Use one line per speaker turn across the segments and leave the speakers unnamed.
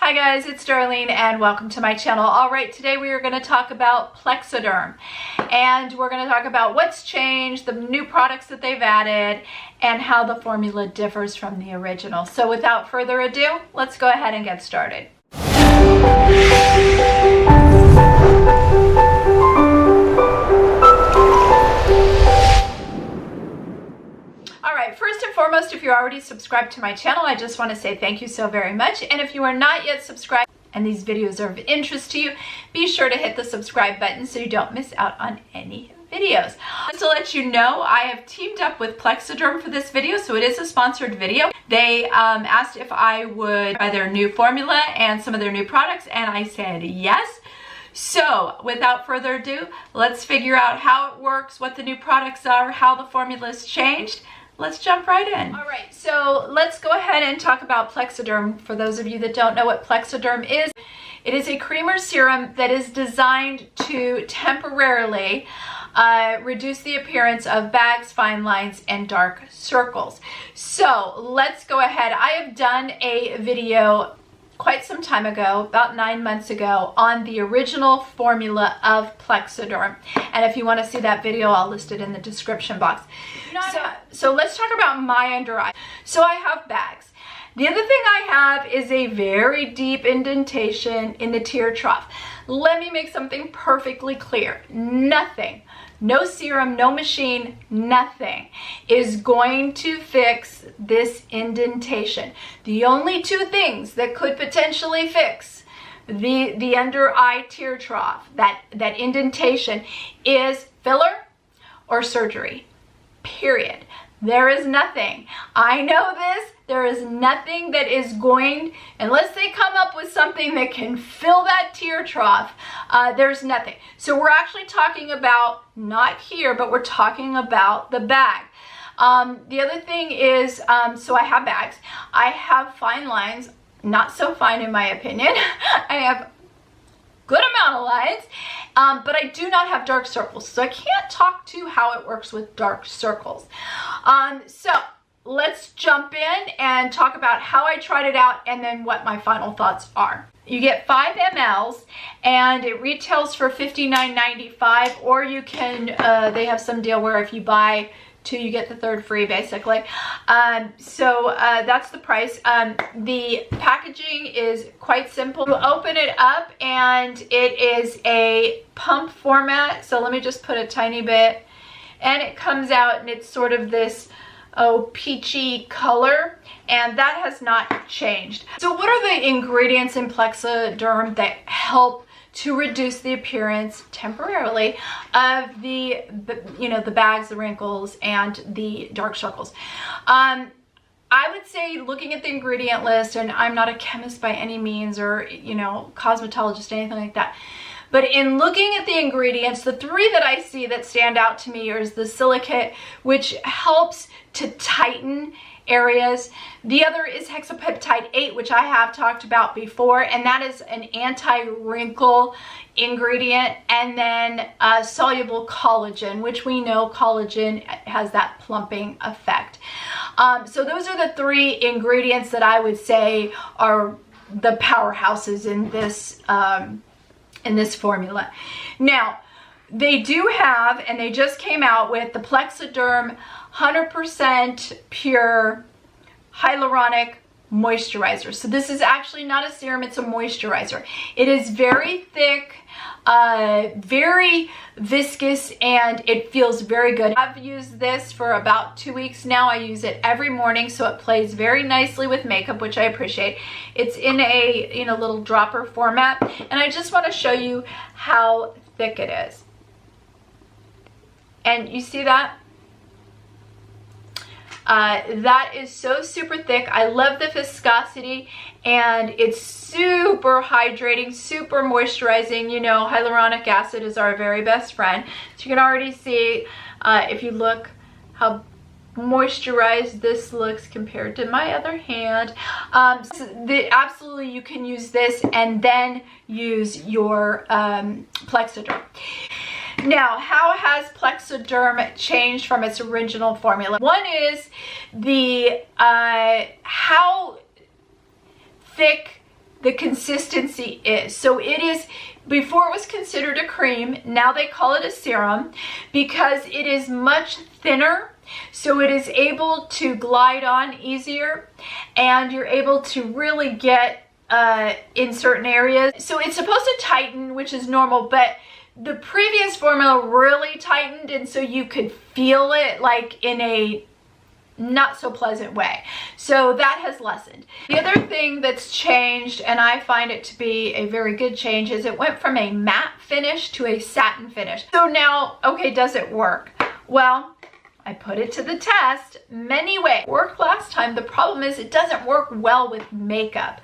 Hi guys, it's Darlene and welcome to my channel. Alright, today we are going to talk about PLEXADERM and we're going to talk about what's changed, the new products that they've added, and how the formula differs from the original. So without further ado, let's go ahead and get started. First and foremost, if you're already subscribed to my channel, I just want to say thank you so very much. And if you are not yet subscribed and these videos are of interest to you, be sure to hit the subscribe button so you don't miss out on any videos. Just to let you know, I have teamed up with PLEXADERM for this video, so it is a sponsored video. They asked if I would buy their new formula and some of their new products, and I said yes. So without further ado, let's figure out how it works, what the new products are, how the formula's changed. Let's jump right in. All right, so let's go ahead and talk about PLEXADERM. For those of you that don't know what PLEXADERM is, it is a cream or serum that is designed to temporarily reduce the appearance of bags, fine lines, and dark circles. So let's go ahead. I have done a video quite some time ago, about 9 months ago, on the original formula of PLEXADERM. And if you want to see that video, I'll list it in the description box. So let's talk about my under eye. So I have bags. The other thing I have is a very deep indentation in the tear trough. Let me make something perfectly clear. Nothing, no serum, no machine, nothing is going to fix this indentation. The only two things that could potentially fix the under eye tear trough, that indentation, is filler or surgery, period. There is nothing. I know this. There is nothing that is going, unless they come up with something that can fill that tear trough, there's nothing. So we're actually talking about, not here, but we're talking about the bag. The other thing is, so I have bags. I have fine lines, not so fine in my opinion. I have good amount of lines, but I do not have dark circles, so I can't talk to how it works with dark circles. So let's jump in and talk about how I tried it out and then what my final thoughts are. You get 5 mLs and it retails for $59.95, or you can, they have some deal where if you buy 2 you get the 3rd free, basically. So that's the price. The packaging is quite simple. You open it up and it is a pump format, so let me just put a tiny bit, and it comes out and it's sort of this peachy color, and that has not changed. So what are the ingredients in PLEXADERM that help to reduce the appearance temporarily of the bags, the wrinkles, and the dark circles? I would say, looking at the ingredient list, and I'm not a chemist by any means, or cosmetologist, anything like that, but in looking at the ingredients, the 3 that I see that stand out to me is the silicate, which helps to tighten areas. The other is hexapeptide 8, which I have talked about before, and that is an anti-wrinkle ingredient. And then soluble collagen, which we know collagen has that plumping effect. So those are the 3 ingredients that I would say are the powerhouses in this formula. Now, they do have, and they just came out with the PLEXADERM 100% pure hyaluronic moisturizer. So this is actually not a serum, it's a moisturizer. It is very thick, very viscous, and it feels very good. I've used this for about 2 weeks now. I use it every morning, so it plays very nicely with makeup, which I appreciate. It's in a little dropper format, and I just want to show you how thick it is. And you see that? That is so super thick. I love the viscosity, and it's super hydrating, super moisturizing. Hyaluronic acid is our very best friend. So you can already see, if you look, how moisturized this looks compared to my other hand. Absolutely, you can use this and then use your PLEXADERM. Now, how has PLEXADERM changed from its original formula? One is the how thick the consistency is. So it is, before it was considered a cream, now they call it a serum because it is much thinner. So it is able to glide on easier, and you're able to really get in certain areas. So it's supposed to tighten, which is normal, but the previous formula really tightened, and so you could feel it like in a not so pleasant way. So that has lessened. The other thing that's changed, and I find it to be a very good change, is it went from a matte finish to a satin finish. So now, okay, does it work? Well, I put it to the test many ways. It worked last time. The problem is it doesn't work well with makeup,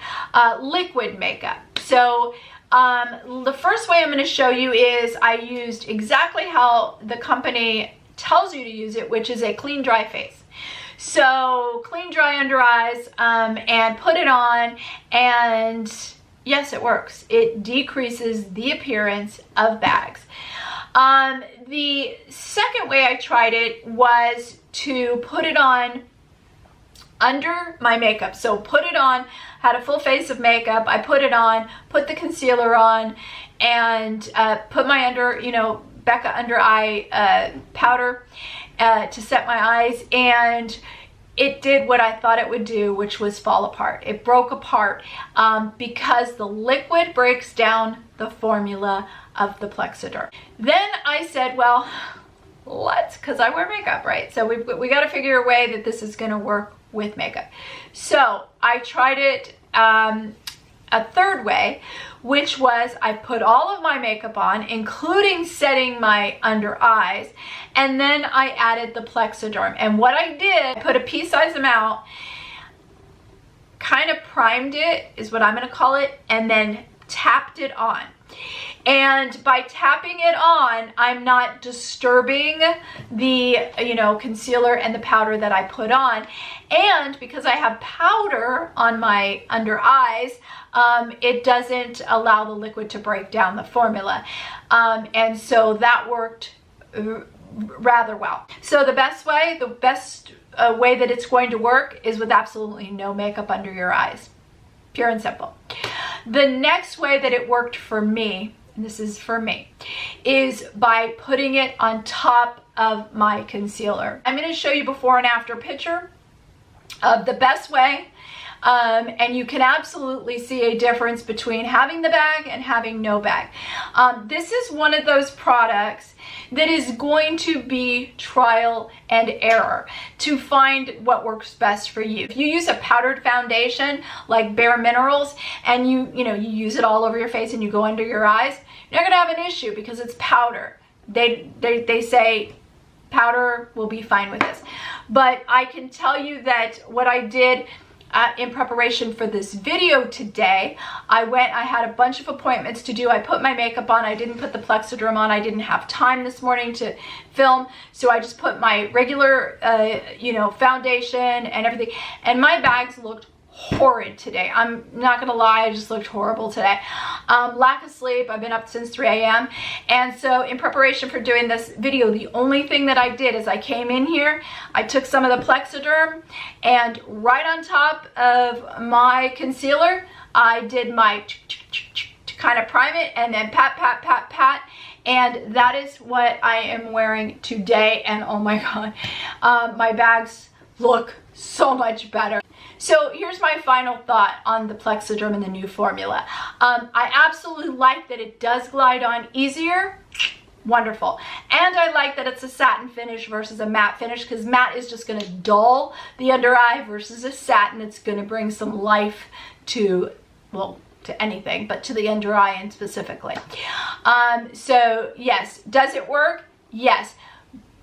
liquid makeup. So the first way I'm going to show you is I used exactly how the company tells you to use it, which is a clean dry face. So clean dry under eyes, and put it on, and yes, it works. It decreases the appearance of bags. The second way I tried it was to put it on under my makeup. So put it on, had a full face of makeup, I put it on, put the concealer on, and put my Becca under eye powder to set my eyes, and it did what I thought it would do, which was fall apart. It broke apart because the liquid breaks down the formula of the PLEXADERM. Then I said, well, because I wear makeup, right? So we got to figure a way that this is going to work with makeup. So I tried it a third way, which was I put all of my makeup on, including setting my under eyes, and then I added the PLEXADERM. And what I did, I put a pea-sized amount, kind of primed it, is what I'm going to call it, and then tapped it on. And by tapping it on, I'm not disturbing the, concealer and the powder that I put on. And because I have powder on my under eyes, it doesn't allow the liquid to break down the formula. And so that worked rather well. So the best way that it's going to work is with absolutely no makeup under your eyes. Pure and simple. The next way that it worked for me, and this is for me, is by putting it on top of my concealer. I'm going to show you before and after picture of the best way, and you can absolutely see a difference between having the bag and having no bag. This is one of those products that is going to be trial and error to find what works best for you. If you use a powdered foundation like Bare Minerals and you use it all over your face and you go under your eyes, you're not gonna have an issue because it's powder. They say powder will be fine with this. But I can tell you that what I did in preparation for this video today, I had a bunch of appointments to do. I put my makeup on. I didn't put the PLEXADERM on. I didn't have time this morning to film, so I just put my regular, foundation and everything. And my bags looked horrid today. I'm not gonna lie, I just looked horrible today. Lack of sleep. I've been up since 3 a.m. And so in preparation for doing this video, the only thing that I did is I came in here, I took some of the PLEXADERM, and right on top of my concealer, I did my to kind of prime it, and then pat, pat, pat, pat. And that is what I am wearing today. And oh my God, my bags look so much better. So here's my final thought on the PLEXADERM and the new formula. I absolutely like that it does glide on easier. Wonderful. And I like that it's a satin finish versus a matte finish, because matte is just going to dull the under eye versus a satin. It's going to bring some life to, well, to anything, but to the under eye and specifically. So yes, does it work? Yes.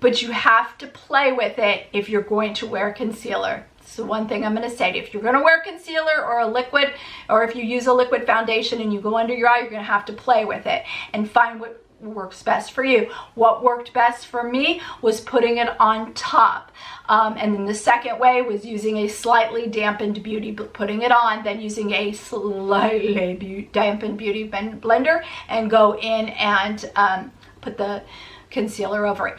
But you have to play with it if you're going to wear concealer. So one thing I'm going to say, if you're going to wear concealer or a liquid, or if you use a liquid foundation and you go under your eye, you're going to have to play with it and find what works best for you. What worked best for me was putting it on top. And then the second way was using a slightly dampened beauty, putting it on, then using a slightly dampened beauty blender and go in and put the concealer over it.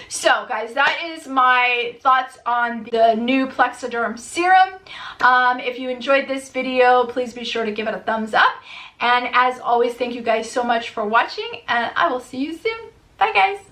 So guys, that is my thoughts on the new PLEXADERM serum. If you enjoyed this video, please be sure to give it a thumbs up. And as always, thank you guys so much for watching, and I will see you soon. Bye guys.